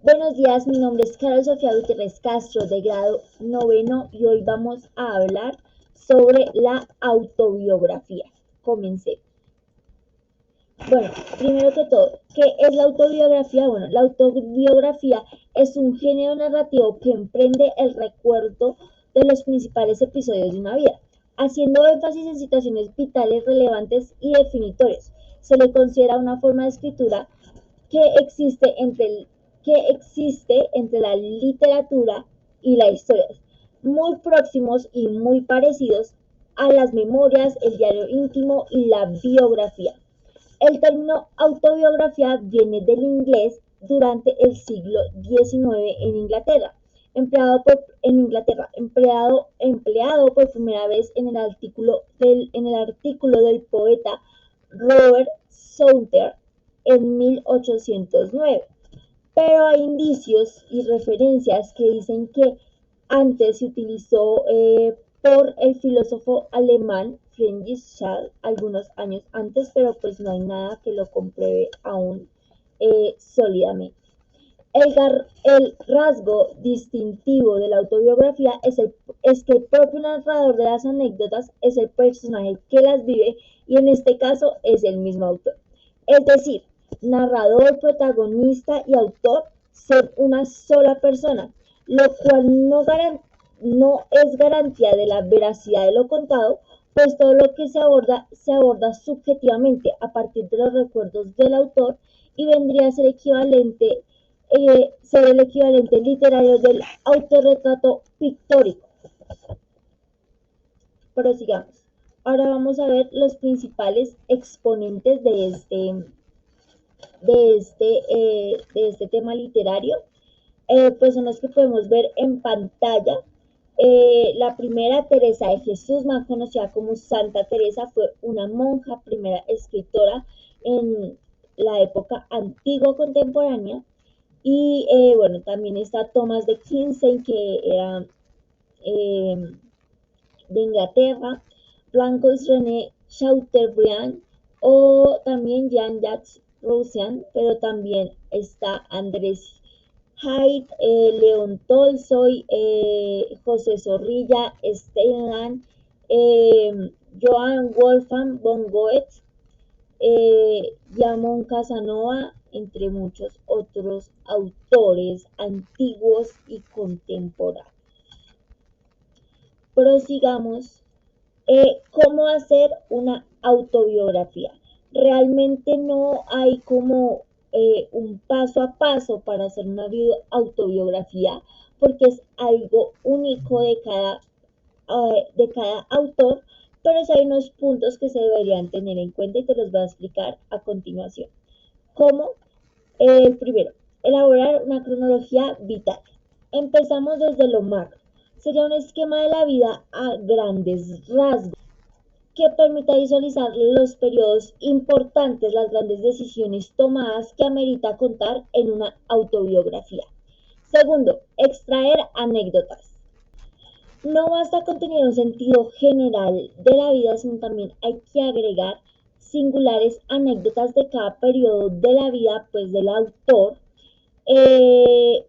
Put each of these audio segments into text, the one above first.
Buenos días, mi nombre es Carol Sofía Gutiérrez Castro, de grado noveno, y hoy vamos a hablar sobre la autobiografía. Comencé. Bueno, primero que todo, ¿qué es la autobiografía? Bueno, la autobiografía es un género narrativo que emprende el recuerdo de los principales episodios de una vida, haciendo énfasis en situaciones vitales relevantes y definitorias. Se le considera una forma de escritura que existe entre, la literatura y la historia, muy próximos y muy parecidos a las memorias, el diario íntimo y la biografía. El término autobiografía viene del inglés durante el siglo XIX en Inglaterra, empleado por primera vez en el artículo del poeta Robert Southey en 1809. Pero hay indicios y referencias que dicen que antes se utilizó por el filósofo alemán Friedrich Schall algunos años antes, pero pues no hay nada que lo compruebe aún sólidamente. El rasgo distintivo de la autobiografía es que el propio narrador de las anécdotas es el personaje que las vive y en este caso es el mismo autor. Es decir, narrador, protagonista y autor son una sola persona, lo cual no es garantía de la veracidad de lo contado, pues todo lo que se aborda subjetivamente a partir de los recuerdos del autor y vendría a ser el equivalente literario del autorretrato pictórico. Prosigamos. Ahora vamos a ver los principales exponentes de este tema literario. Pues son los que podemos ver en pantalla. La primera, Teresa de Jesús, más conocida como Santa Teresa, fue una monja, primera escritora en la época antigua contemporánea. Y bueno, también está Thomas de Quincey, que era eh, de Inglaterra, Francois René Chateaubriand o también Jean-Jacques Rousseau, pero también está Andrés Gide, León Tolstoy, José Zorrilla, Steinland, Johann Wolfgang von Goethe, Ramón Casanova, entre muchos otros autores antiguos y contemporáneos. Prosigamos. ¿Cómo hacer una autobiografía? Realmente no hay como un paso a paso para hacer una autobiografía porque es algo único de cada autor, pero sí hay unos puntos que se deberían tener en cuenta y te los voy a explicar a continuación. ¿Cómo? El primero, elaborar una cronología vital. Empezamos desde lo macro. Sería un esquema de la vida a grandes rasgos que permita visualizar los periodos importantes, las grandes decisiones tomadas que amerita contar en una autobiografía. Segundo, extraer anécdotas. No basta con tener un sentido general de la vida, sino también hay que agregar singulares anécdotas de cada periodo de la vida pues del autor, eh,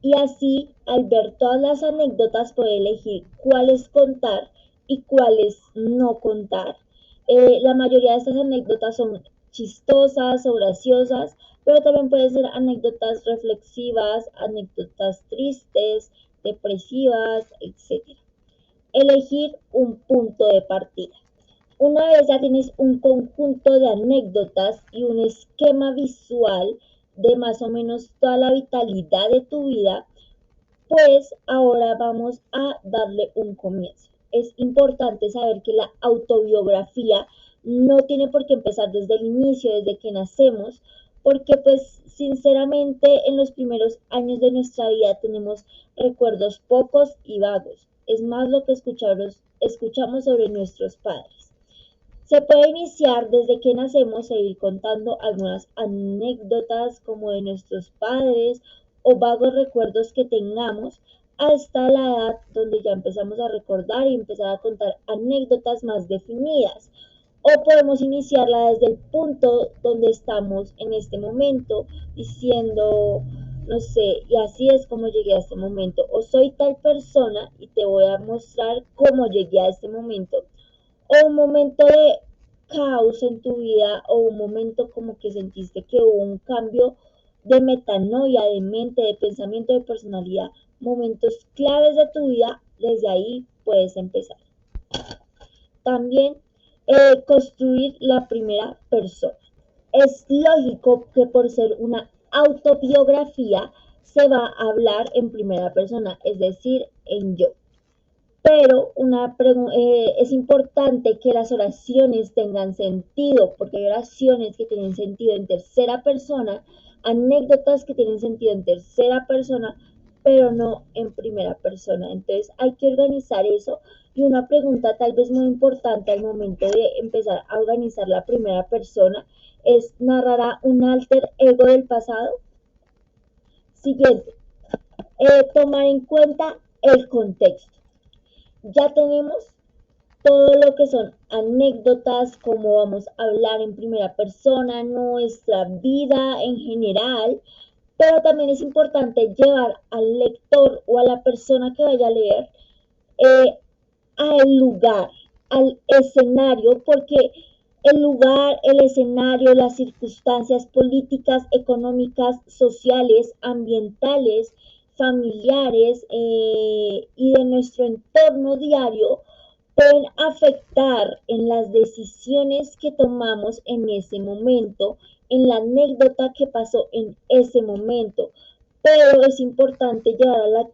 y así al ver todas las anécdotas puede elegir cuáles contar y cuáles no contar. La mayoría de estas anécdotas son chistosas o graciosas, pero también pueden ser anécdotas reflexivas, anécdotas tristes, depresivas, etc. Elegir un punto de partida. Una vez ya tienes un conjunto de anécdotas y un esquema visual de más o menos toda la vitalidad de tu vida, pues ahora vamos a darle un comienzo. Es importante saber que la autobiografía no tiene por qué empezar desde el inicio, desde que nacemos, porque pues sinceramente en los primeros años de nuestra vida tenemos recuerdos pocos y vagos. Es más lo que escuchamos sobre nuestros padres. Se puede iniciar desde que nacemos e ir contando algunas anécdotas como de nuestros padres o vagos recuerdos que tengamos hasta la edad donde ya empezamos a recordar y empezar a contar anécdotas más definidas. O podemos iniciarla desde el punto donde estamos en este momento, diciendo no sé, y así es como llegué a este momento, o soy tal persona y te voy a mostrar cómo llegué a este momento, o un momento de caos en tu vida, o un momento como que sentiste que hubo un cambio de metanoia, de mente, de pensamiento, de personalidad, momentos claves de tu vida, desde ahí puedes empezar. También construir la primera persona. Es lógico que por ser una autobiografía se va a hablar en primera persona, es decir, en yo. Pero es importante que las oraciones tengan sentido, porque hay oraciones que tienen sentido en tercera persona, anécdotas que tienen sentido en tercera persona, pero no en primera persona. Entonces hay que organizar eso. Y una pregunta tal vez muy importante al momento de empezar a organizar la primera persona es: ¿narrará un alter ego del pasado? Siguiente, tomar en cuenta el contexto. Ya tenemos todo lo que son anécdotas, cómo vamos a hablar en primera persona, nuestra vida en general, pero también es importante llevar al lector o a la persona que vaya a leer eh, al lugar, al escenario, porque el lugar, el escenario, las circunstancias políticas, económicas, sociales, ambientales, familiares y de nuestro entorno diario pueden afectar en las decisiones que tomamos en ese momento, en la anécdota que pasó en ese momento. Pero es importante llevar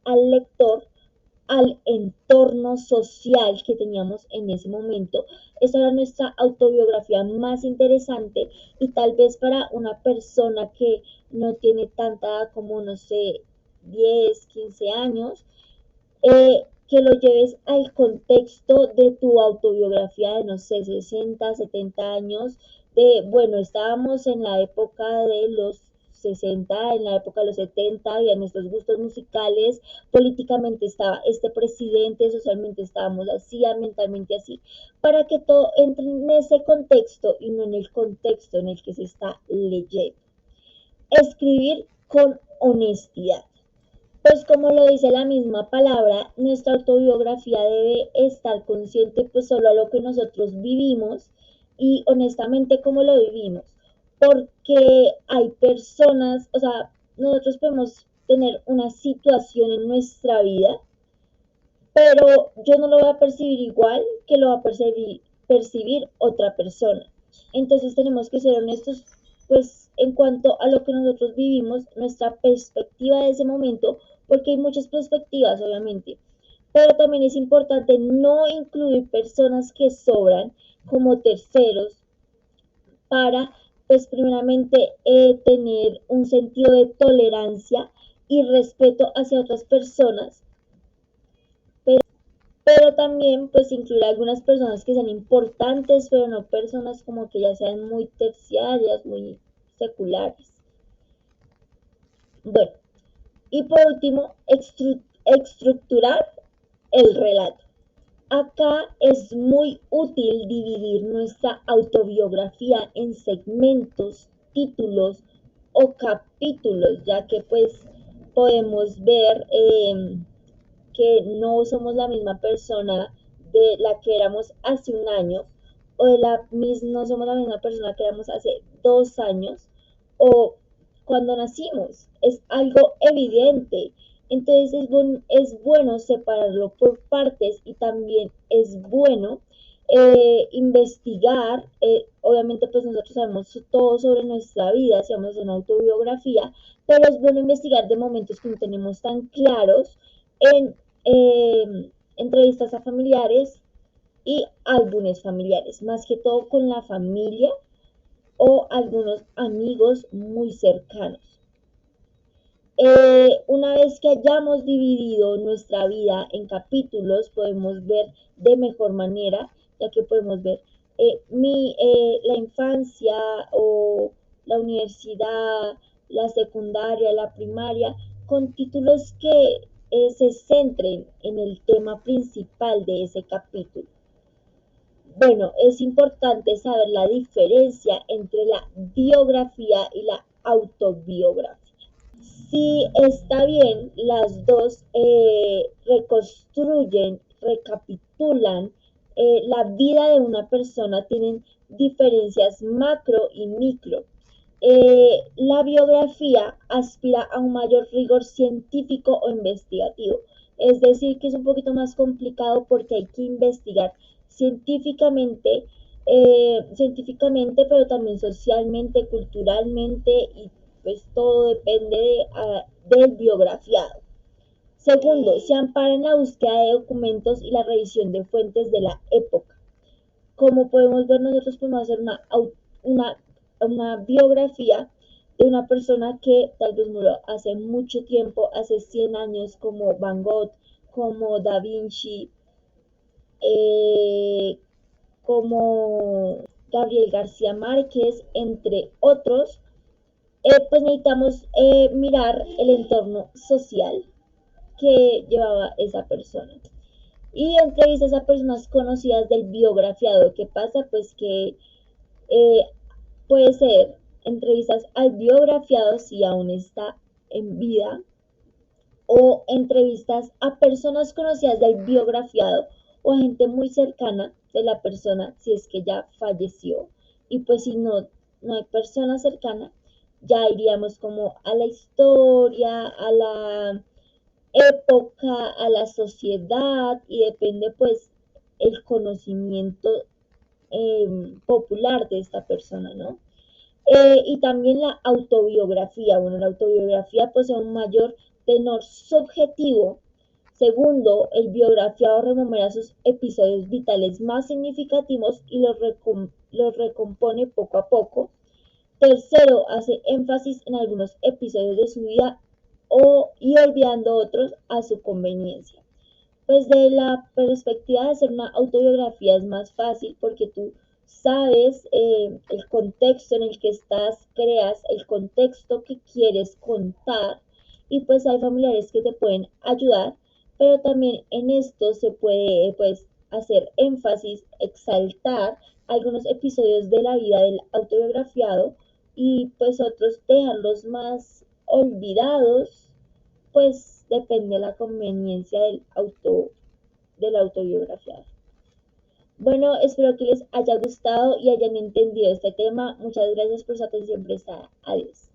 al lector al entorno social que teníamos en ese momento. Esa era nuestra autobiografía más interesante, y tal vez para una persona que no tiene tanta como, no sé, 10 15 años, que lo lleves al contexto de tu autobiografía de, no sé, 60 70 años, de, bueno, estábamos en la época de los 60, en la época de los 70, habían estos gustos musicales, políticamente estaba este presidente, socialmente estábamos así, mentalmente así, para que todo entre en ese contexto y no en el contexto en el que se está leyendo. Escribir con honestidad. Pues como lo dice la misma palabra, nuestra autobiografía debe estar consciente pues solo a lo que nosotros vivimos y honestamente cómo lo vivimos. Porque hay personas, o sea, nosotros podemos tener una situación en nuestra vida, pero yo no lo voy a percibir igual que lo va a percibir otra persona. Entonces tenemos que ser honestos pues en cuanto a lo que nosotros vivimos, nuestra perspectiva de ese momento, porque hay muchas perspectivas obviamente, pero también es importante no incluir personas que sobran como terceros para pues primeramente tener un sentido de tolerancia y respeto hacia otras personas, pero también pues incluir algunas personas que sean importantes, pero no personas como que ya sean muy terciarias, muy seculares. Bueno, y por último, estructurar el relato. Acá es muy útil dividir nuestra autobiografía en segmentos, títulos o capítulos, ya que pues podemos ver que no somos la misma persona de la que éramos hace un año, o no somos la misma persona que éramos hace 2 años, o cuando nacimos. Es algo evidente. Entonces es bueno separarlo por partes, y también es bueno investigar. Obviamente pues nosotros sabemos todo sobre nuestra vida, si vamos a hacer una autobiografía, pero es bueno investigar de momentos que no tenemos tan claros en entrevistas a familiares y álbumes familiares, más que todo con la familia o algunos amigos muy cercanos. Una vez que hayamos dividido nuestra vida en capítulos, podemos ver de mejor manera, ya que podemos ver la infancia o la universidad, la secundaria, la primaria, con títulos que se centren en el tema principal de ese capítulo. Bueno, es importante saber la diferencia entre la biografía y la autobiografía. está bien, las dos reconstruyen, recapitulan la vida de una persona, tienen diferencias macro y micro. La biografía aspira a un mayor rigor científico o investigativo, es decir, que es un poquito más complicado porque hay que investigar científicamente, pero también socialmente, culturalmente, y pues todo depende del biografiado. Segundo, se ampara en la búsqueda de documentos y la revisión de fuentes de la época. Como podemos ver, nosotros podemos hacer una, una biografía de una persona que tal vez murió hace mucho tiempo, hace 100 años, como Van Gogh, como Da Vinci, eh, como Gabriel García Márquez, entre otros. Pues necesitamos mirar el entorno social que llevaba esa persona. Y entrevistas a personas conocidas del biografiado. ¿Qué pasa? Pues que eh, puede ser entrevistas al biografiado si aún está en vida, o entrevistas a personas conocidas del biografiado o a gente muy cercana de la persona si es que ya falleció. Y pues si no hay persona cercana, ya iríamos como a la historia, a la época, a la sociedad, y depende pues el conocimiento popular de esta persona, ¿no? Y también la autobiografía. Bueno, la autobiografía posee un mayor tenor subjetivo. Segundo, el biografiado rememora sus episodios vitales más significativos y los recompone poco a poco. Tercero, hace énfasis en algunos episodios de su vida y olvidando otros a su conveniencia. Pues de la perspectiva de hacer una autobiografía es más fácil porque tú sabes el contexto en el que estás, creas el contexto que quieres contar, y pues hay familiares que te pueden ayudar, pero también en esto se puede pues hacer énfasis, exaltar algunos episodios de la vida del autobiografiado y pues otros dejarlos más olvidados, pues depende de la conveniencia del autobiografiado. Bueno, espero que les haya gustado y hayan entendido este tema. Muchas gracias por su atención prestada. Adiós.